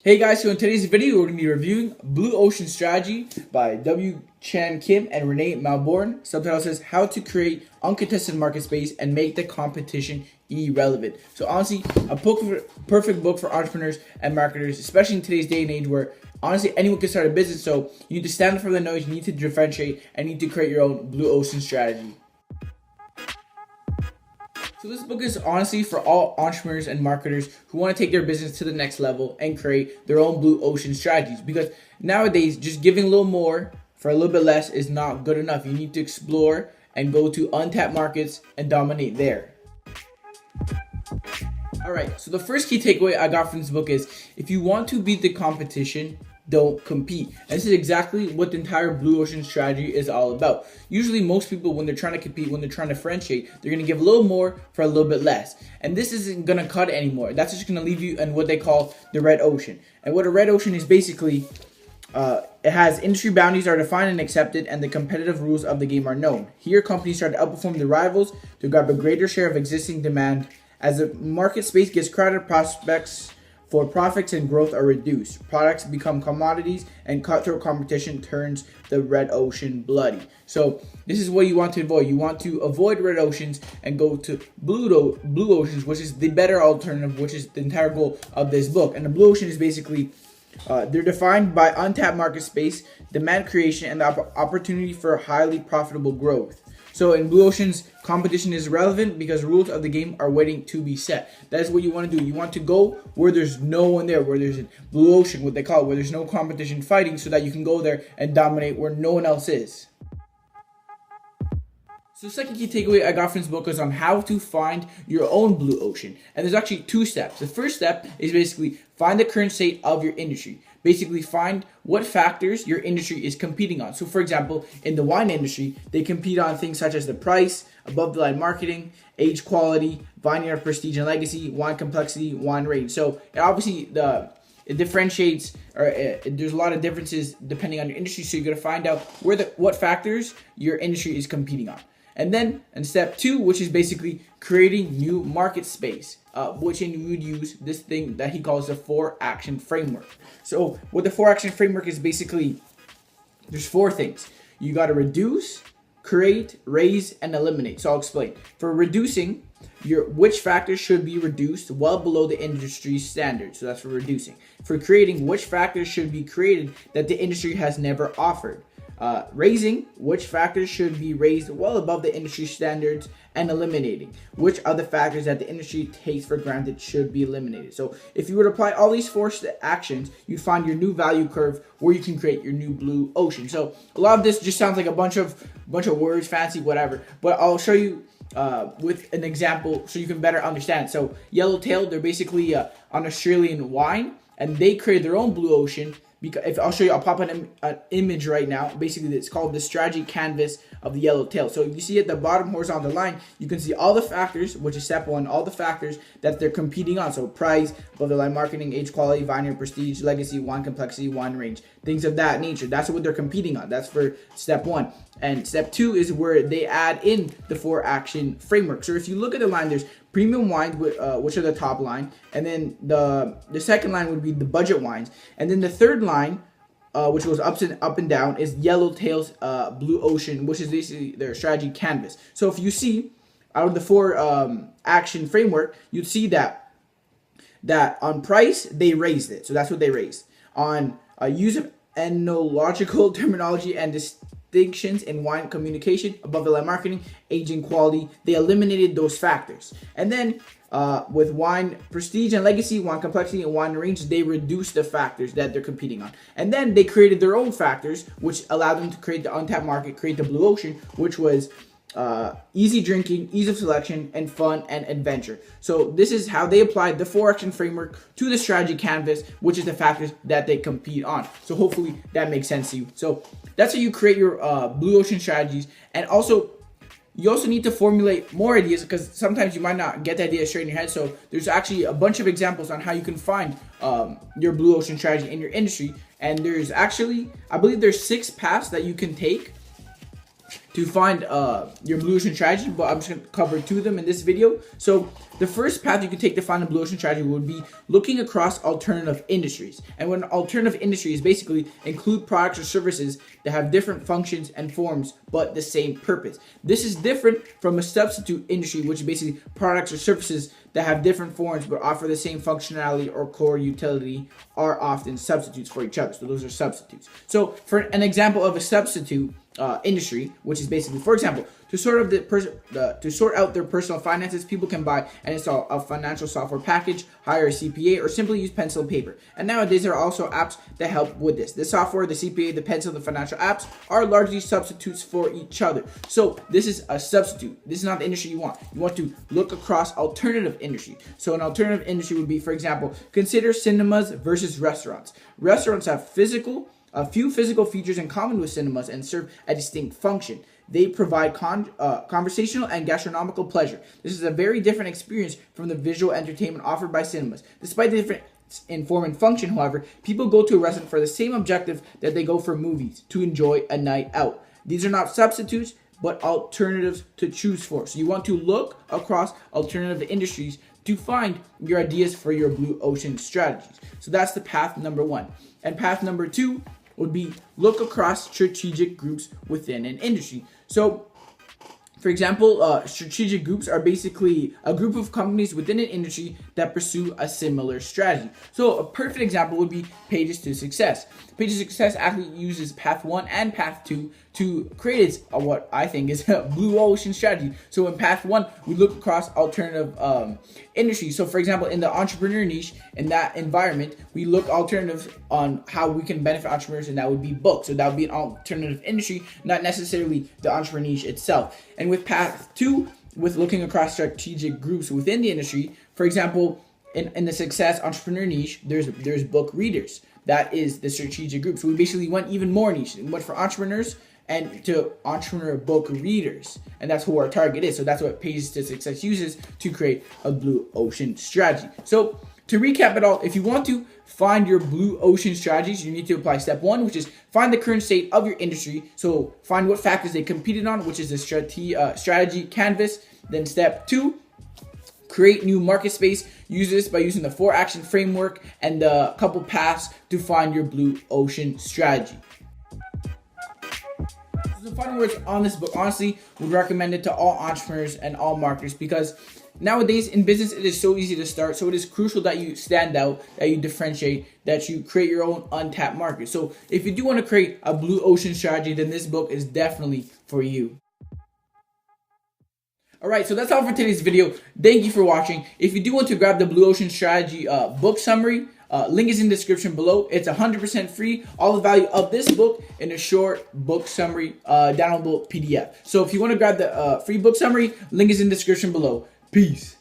Hey guys, so in today's video, we're going to be reviewing Blue Ocean Strategy by W. Chan Kim and Renèe Mauborgne. Subtitle says, How to Create Uncontested Market Space and Make the Competition Irrelevant. So honestly, a perfect book for entrepreneurs and marketers, especially in today's day and age where honestly anyone can start a business. So you need to stand up from the noise, you need to differentiate, and you need to create your own Blue Ocean strategy. So this book is honestly for all entrepreneurs and marketers who want to take their business to the next level and create their own blue ocean strategies. Because nowadays, just giving a little more for a little bit less is not good enough. You need to explore and go to untapped markets and dominate there. Alright, so the first key takeaway I got from this book is if you want to beat the competition, don't compete. And this is exactly what the entire blue ocean strategy is all about. Usually most people, when they're trying to compete, when they're trying to differentiate, they're going to give a little more for a little bit less. And this isn't going to cut it anymore. That's just going to leave you in what they call the red ocean. And what a red ocean is basically, it has industry boundaries are defined and accepted, and the competitive rules of the game are known. Here, companies try to outperform their rivals to grab a greater share of existing demand. As the market space gets crowded, prospects for profits and growth are reduced. Products become commodities, and cutthroat competition turns the red ocean bloody. So this is what you want to avoid. You want to avoid red oceans and go to blue oceans, which is the better alternative, which is the entire goal of this book. And the blue ocean is basically, they're defined by untapped market space, demand creation, and the opportunity for highly profitable growth. So in blue oceans, competition is relevant because rules of the game are waiting to be set. That is what you want to do. You want to go where there's no one there, where there's a blue ocean, what they call it, where there's no competition fighting, so that you can go there and dominate where no one else is. So the second key takeaway I got from this book is on how to find your own blue ocean. And there's actually two steps. The first step is basically find the current state of your industry. Basically find what factors your industry is competing on. So for example, in the wine industry, they compete on things such as the price, above the line marketing, age quality, vineyard prestige and legacy, wine complexity, wine range. So obviously it differentiates, or there's a lot of differences depending on your industry. So you're going to find out what factors your industry is competing on. And then in step 2, which is basically creating new market space, which you would use this thing that he calls the 4-action framework. So what the 4-action framework is basically, there's 4 things. You got to reduce, create, raise, and eliminate. So I'll explain. For reducing, which factors should be reduced well below the industry standard. So that's for reducing. For creating, which factors should be created that the industry has never offered. Raising, which factors should be raised well above the industry standards, and eliminating, which other factors that the industry takes for granted should be eliminated. So if you were to apply all these 4 actions, you'd find your new value curve where you can create your new blue ocean. So a lot of this just sounds like a bunch of words, fancy, whatever, but I'll show you with an example so you can better understand. So Yellowtail, they're basically an Australian wine, and they created their own blue ocean. Because if I'll show you, I'll pop an image right now. Basically, it's called the strategy canvas of the Yellowtail. So you see at the bottom horizontal line, you can see all the factors, which is step 1, all the factors that they're competing on. So price, above the line marketing, age quality, vineyard prestige, legacy, wine complexity, wine range, things of that nature. That's what they're competing on. That's for step 1. And step 2 is where they add in the 4-action framework. So if you look at the line, there's premium wines, which are the top line, and then the second line would be the budget wines, and then the third line, which goes up and down, is Yellowtail's blue ocean, which is basically their strategy canvas. So if you see out of the 4-action framework, you'd see that on price they raised it, so that's what they raised. On use of enological terminology and distinctions in wine communication, above the line marketing, aging quality, they eliminated those factors. And then with wine prestige and legacy, wine complexity, and wine range, they reduced the factors that they're competing on. And then they created their own factors, which allowed them to create the untapped market, create the blue ocean, which was easy drinking, ease of selection, and fun and adventure. So this is how they applied the 4-action framework to the strategy canvas, which is the factors that they compete on. So hopefully that makes sense to you. So that's how you create your blue ocean strategies. And also, you also need to formulate more ideas, because sometimes you might not get the idea straight in your head. So there's actually a bunch of examples on how you can find your blue ocean strategy in your industry. And there's actually, I believe there's 6 paths that you can take to find your blue ocean strategy, but I'm just going to cover 2 of them in this video. So the first path you can take to find a blue ocean strategy would be looking across alternative industries. And when alternative industries basically include products or services that have different functions and forms but the same purpose. This is different from a substitute industry, which is basically products or services that have different forms but offer the same functionality or core utility are often substitutes for each other. So those are substitutes. So for an example of a substitute industry, which is basically, for example, to sort out their personal finances, people can buy and install a financial software package, hire a CPA, or simply use pencil and paper. And nowadays there are also apps that help with this. The software, the CPA, the pencil, the financial apps are largely substitutes for each other. So this is a substitute. This is not the industry you want. You want to look across alternative industry. So an alternative industry would be, for example, consider cinemas versus restaurants. Restaurants have a few physical features in common with cinemas and serve a distinct function. They provide conversational and gastronomical pleasure. This is a very different experience from the visual entertainment offered by cinemas. Despite the difference in form and function, however, people go to a restaurant for the same objective that they go for movies, to enjoy a night out. These are not substitutes, but alternatives to choose for. So you want to look across alternative industries to find your ideas for your blue ocean strategies. So that's the path number 1. And path number 2 would be look across strategic groups within an industry. So, for example, strategic groups are basically a group of companies within an industry that pursue a similar strategy. So a perfect example would be Pages to Success. Pages to Success actually uses path 1 and path 2 to create what I think is a blue ocean strategy. So in path 1, we look across alternative industries. So for example, in the entrepreneur niche, in that environment, we look alternatives on how we can benefit entrepreneurs, and that would be books. So that would be an alternative industry, not necessarily the entrepreneur niche itself. And with path 2, with looking across strategic groups within the industry, for example, in the success entrepreneur niche, there's book readers. That is the strategic group. So we basically went even more niche. We went for entrepreneurs and to entrepreneur book readers. And that's who our target is. So that's what Pages to Success uses to create a blue ocean strategy. So to recap it all, if you want to find your blue ocean strategies, you need to apply step 1, which is find the current state of your industry. So find what factors they competed on, which is the strategy canvas. Then step 2, create new market space. Use this by using the 4-action framework and the couple paths to find your blue ocean strategy. So the final words on this book, honestly, would recommend it to all entrepreneurs and all marketers, because nowadays in business it is so easy to start. So it is crucial that you stand out, that you differentiate, that you create your own untapped market. So if you do want to create a blue ocean strategy, then this book is definitely for you. Alright, so that's all for today's video. Thank you for watching. If you do want to grab the Blue Ocean Strategy book summary, link is in the description below. It's 100% free. All the value of this book in a short book summary downloadable PDF. So if you want to grab the free book summary, link is in the description below. Peace.